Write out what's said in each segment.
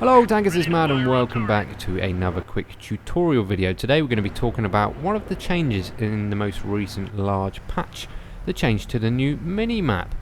Hello tankers, it's Mad and welcome back to another quick tutorial video. Today we're going to be talking about one of the changes in the most recent large patch, the change to the new mini-map.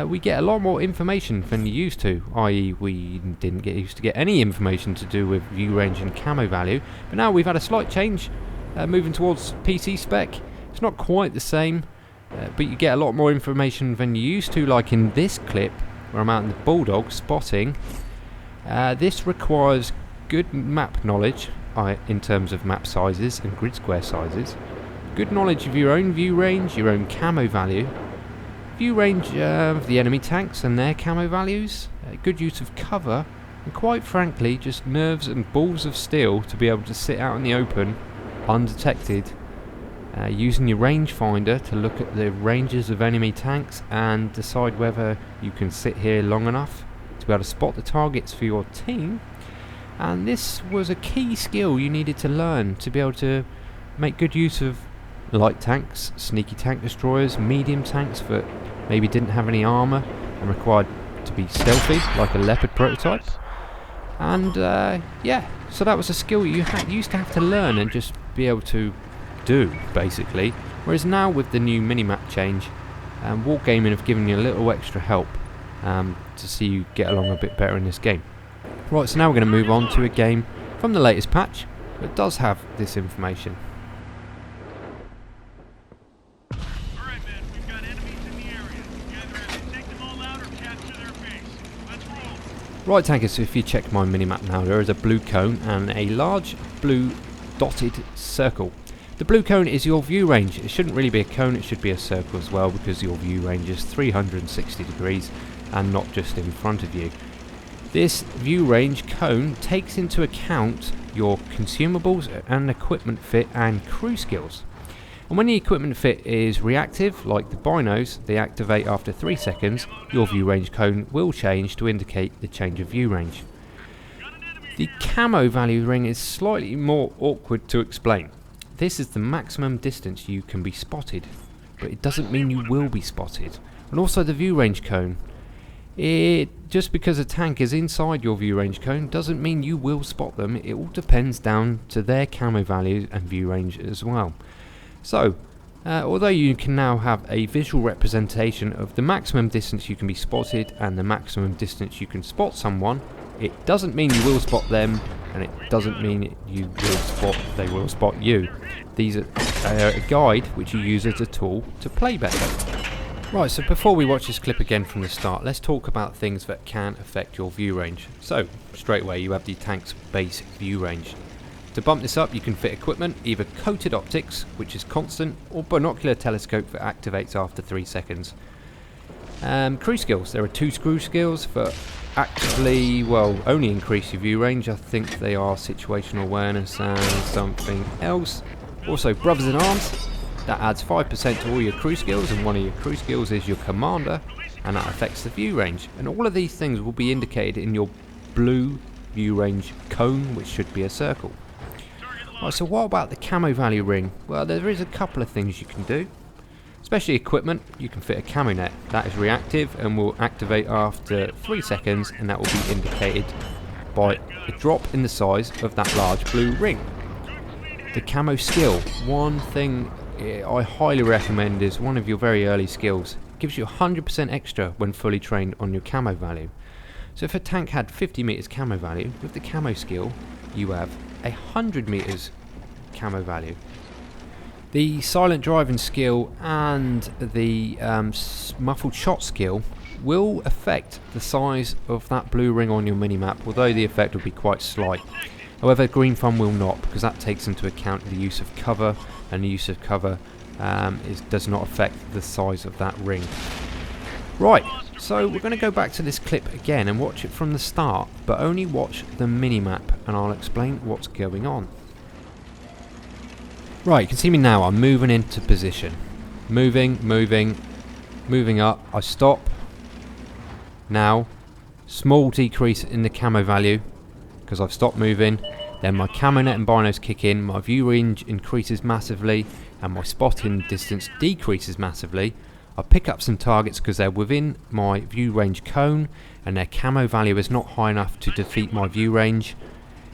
We get a lot more information than you used to, i.e. we didn't get used to get any information to do with view range and camo value, but now we've had a slight change moving towards PC spec. It's not quite the same, but you get a lot more information than you used to, like in this clip where I'm out in the Bulldog spotting. This requires good map knowledge in terms of map sizes and grid square sizes, good knowledge of your own view range, your own camo value, view range of the enemy tanks and their camo values, good use of cover, and quite frankly just nerves and balls of steel to be able to sit out in the open undetected, using your rangefinder to look at the ranges of enemy tanks and decide whether you can sit here long enough to be able to spot the targets for your team. And this was a key skill you needed to learn to be able to make good use of light tanks, sneaky tank destroyers, medium tanks that maybe didn't have any armour and required to be stealthy like a Leopard prototype. And yeah, so that was a skill you used to have to learn and just be able to do basically, whereas now with the new minimap change, Wargaming have given you a little extra help to see you get along a bit better in this game. Right, so now we're going to move on to a game from the latest patch that does have this information. Alright men, we've got enemies in the area. You either have to take them all out or capture their base. Let's roll. Right tankers, so if you check my minimap now, there is a blue cone and a large blue dotted circle. The blue cone is your view range. It shouldn't really be a cone, it should be a circle as well, because your view range is 360 degrees and not just in front of you. This view range cone takes into account your consumables and equipment fit and crew skills. And when the equipment fit is reactive, like the binos, they activate after 3 seconds, your view range cone will change to indicate the change of view range. The camo value ring is slightly more awkward to explain. This is the maximum distance you can be spotted, but it doesn't mean you will be spotted. And also the view range cone. Just because a tank is inside your view range cone doesn't mean you will spot them. It all depends down to their camo values and view range as well. So, although you can now have a visual representation of the maximum distance you can be spotted and the maximum distance you can spot someone, it doesn't mean you will spot them, and it doesn't mean they will spot you. These are a guide which you use as a tool to play better. Right, so before we watch this clip again from the start, let's talk about things that can affect your view range. So, straight away you have the tank's basic view range. To bump this up you can fit equipment, either coated optics, which is constant, or binocular telescope that activates after 3 seconds. Crew skills, there are 2 crew skills that actually, well, only increase your view range. I think they are situational awareness and something else. Also, brothers in arms, that adds 5% to all your crew skills, and one of your crew skills is your commander, and that affects the view range. And all of these things will be indicated in your blue view range cone, which should be a circle. Right, so what about the camo value ring? Well, there is a couple of things you can do. Especially equipment, you can fit a camo net. That is reactive and will activate after 3 seconds, and that will be indicated by a drop in the size of that large blue ring. The camo skill, one thing I highly recommend is one of your very early skills. It gives you 100% extra when fully trained on your camo value. So if a tank had 50 meters camo value, with the camo skill you have 100 meters camo value. The silent driving skill and the muffled shot skill will affect the size of that blue ring on your minimap, although the effect will be quite slight. However, green thumb will not, because that takes into account the use of cover, and the use of cover does not affect the size of that ring. Right, so we're going to go back to this clip again and watch it from the start, but only watch the minimap, and I'll explain what's going on. Right, you can see me now, I'm moving into position. Moving up, I stop. Now, small decrease in the camo value, because I've stopped moving. Then my camo net and binos kick in, my view range increases massively, and my spotting distance decreases massively. I pick up some targets because they're within my view range cone, and their camo value is not high enough to defeat my view range.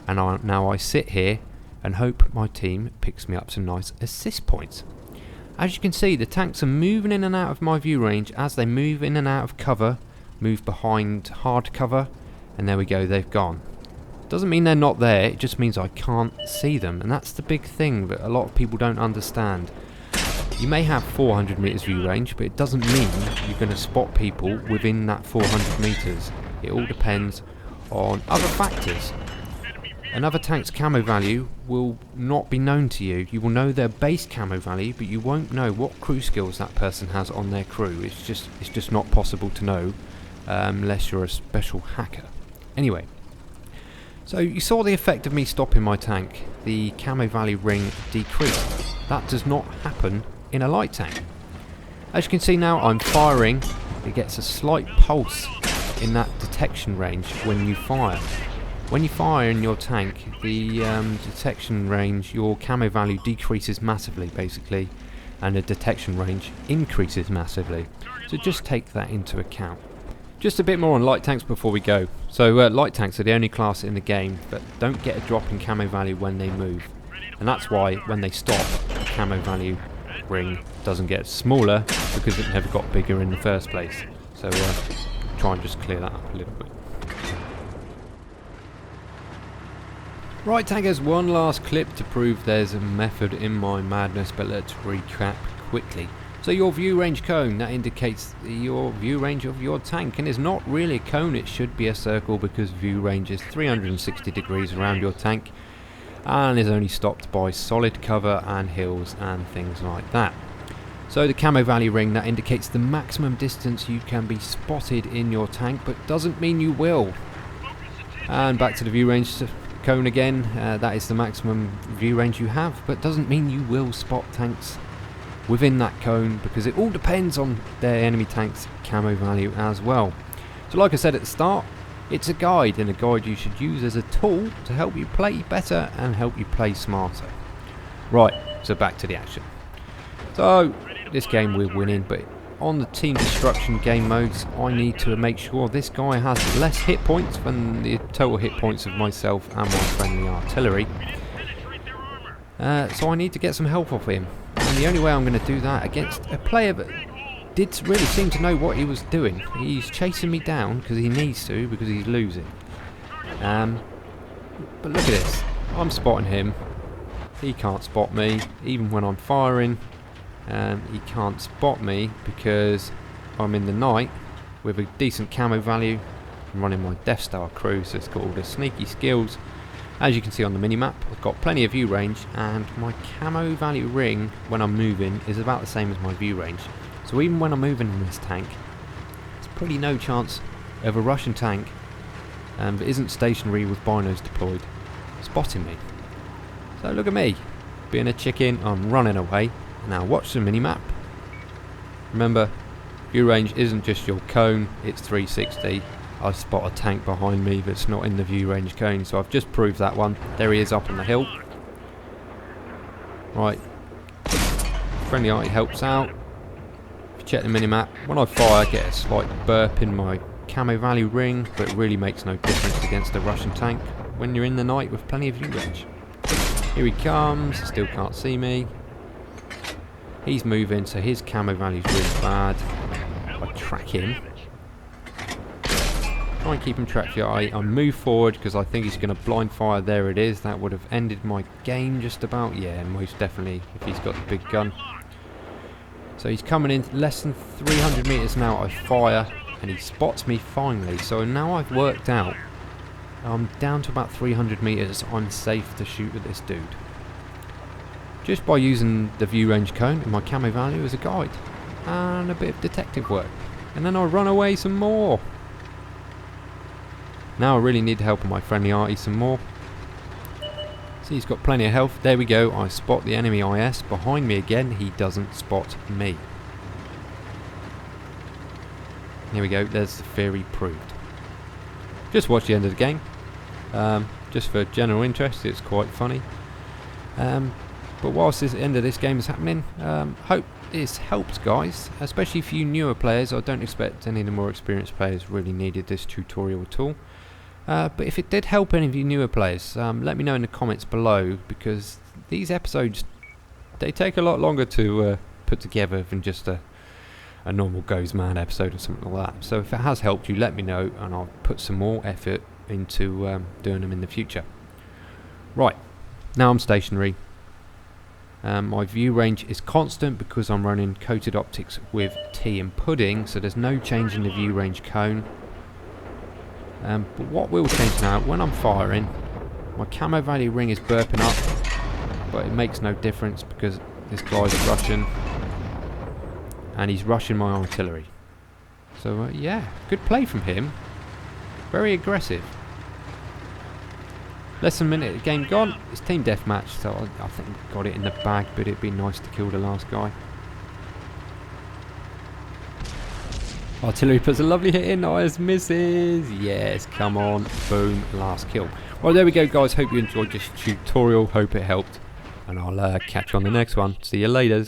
And now I sit here and hope my team picks me up some nice assist points. As you can see, the tanks are moving in and out of my view range as they move in and out of cover, move behind hard cover, and there we go, they've gone. Doesn't mean they're not there, it just means I can't see them, and that's the big thing that a lot of people don't understand. You may have 400 meters view range, but it doesn't mean you're going to spot people within that 400 meters. It all depends on other factors. Another tank's camo value will not be known to you. You will know their base camo value, but you won't know what crew skills that person has on their crew. It's just not possible to know unless you're a special hacker. Anyway, so you saw the effect of me stopping my tank. The camo value ring decreased. That does not happen in a light tank. As you can see now, I'm firing. It gets a slight pulse in that detection range when you fire. When you fire in your tank, the detection range, your camo value decreases massively basically, and the detection range increases massively. So just take that into account. Just a bit more on light tanks before we go. So light tanks are the only class in the game that don't get a drop in camo value when they move. And that's why when they stop, the camo value ring doesn't get smaller because it never got bigger in the first place. So try and just clear that up a little bit. Right tankers, one last clip to prove there's a method in my madness, but let's recap quickly. So your view range cone, that indicates your view range of your tank, and it's not really a cone, it should be a circle because view range is 360 degrees around your tank and is only stopped by solid cover and hills and things like that. So the camo value ring, that indicates the maximum distance you can be spotted in your tank, but doesn't mean you will. And back to the view range cone again, that is the maximum view range you have, but doesn't mean you will spot tanks within that cone because it all depends on their enemy tank's camo value as well. So like I said at the start, it's a guide, and a guide you should use as a tool to help you play better and help you play smarter. Right, so back to the action. So this game we're winning, but on the team destruction game modes I need to make sure this guy has less hit points than the total hit points of myself and my friendly artillery. So I need to get some help off him, and the only way I'm going to do that against a player that did really seem to know what he was doing. He's chasing me down because he needs to, because he's losing. But look at this, I'm spotting him, he can't spot me even when I'm firing. He can't spot me because I'm in the night with a decent camo value. I'm running my Death Star crew, so it's got all the sneaky skills. As you can see on the minimap, I've got plenty of view range, and my camo value ring when I'm moving is about the same as my view range. So even when I'm moving in this tank, there's pretty no chance of a Russian tank that isn't stationary with binos deployed spotting me. So look at me, being a chicken, I'm running away. Now watch the minimap. Remember, view range isn't just your cone, it's 360. I spot a tank behind me that's not in the view range cone, so I've just proved that one. There he is up on the hill. Right, friendly arty helps out. If you check the minimap, when I fire I get a slight burp in my camo value ring, but it really makes no difference against a Russian tank when you're in the night with plenty of view range. Here he comes, still can't see me. He's moving, so his camo value's really bad. I track him. Try and keep him tracked. I move forward because I think he's going to blind fire. There it is. That would have ended my game just about. Yeah, most definitely if he's got the big gun. So he's coming in less than 300 meters now. I fire and he spots me finally. So now I've worked out I'm down to about 300 meters. I'm safe to shoot at this dude, just by using the view range cone and my camo value as a guide and a bit of detective work, and then I run away some more. Now I really need help of my friendly arty some more. See, he's got plenty of health. There we go, I spot the enemy IS behind me again. He doesn't spot me. Here we go, there's the theory proved. Just watch the end of the game, just for general interest. It's quite funny. But whilst the end of this game is happening, hope this helped, guys, especially for you newer players. I don't expect any of the more experienced players really needed this tutorial at all. But if it did help any of you newer players, let me know in the comments below, because these episodes, they take a lot longer to put together than just a normal Goes Man episode or something like that. So if it has helped you, let me know, and I'll put some more effort into doing them in the future. Right, now I'm stationary. My view range is constant because I'm running coated optics with tea and pudding, so there's no change in the view range cone. But what will change now, when I'm firing, my camo value ring is burping up, but it makes no difference because this guy's rushing, and he's rushing my artillery. So yeah, good play from him. Very aggressive. Less than a minute of the game gone. It's team deathmatch, so I think we got it in the bag, but it'd be nice to kill the last guy. Artillery puts a lovely hit in, Eyes misses. Yes, come on, boom, last kill. Well, there we go, guys. Hope you enjoyed this tutorial. Hope it helped, and I'll catch you on the next one. See you later.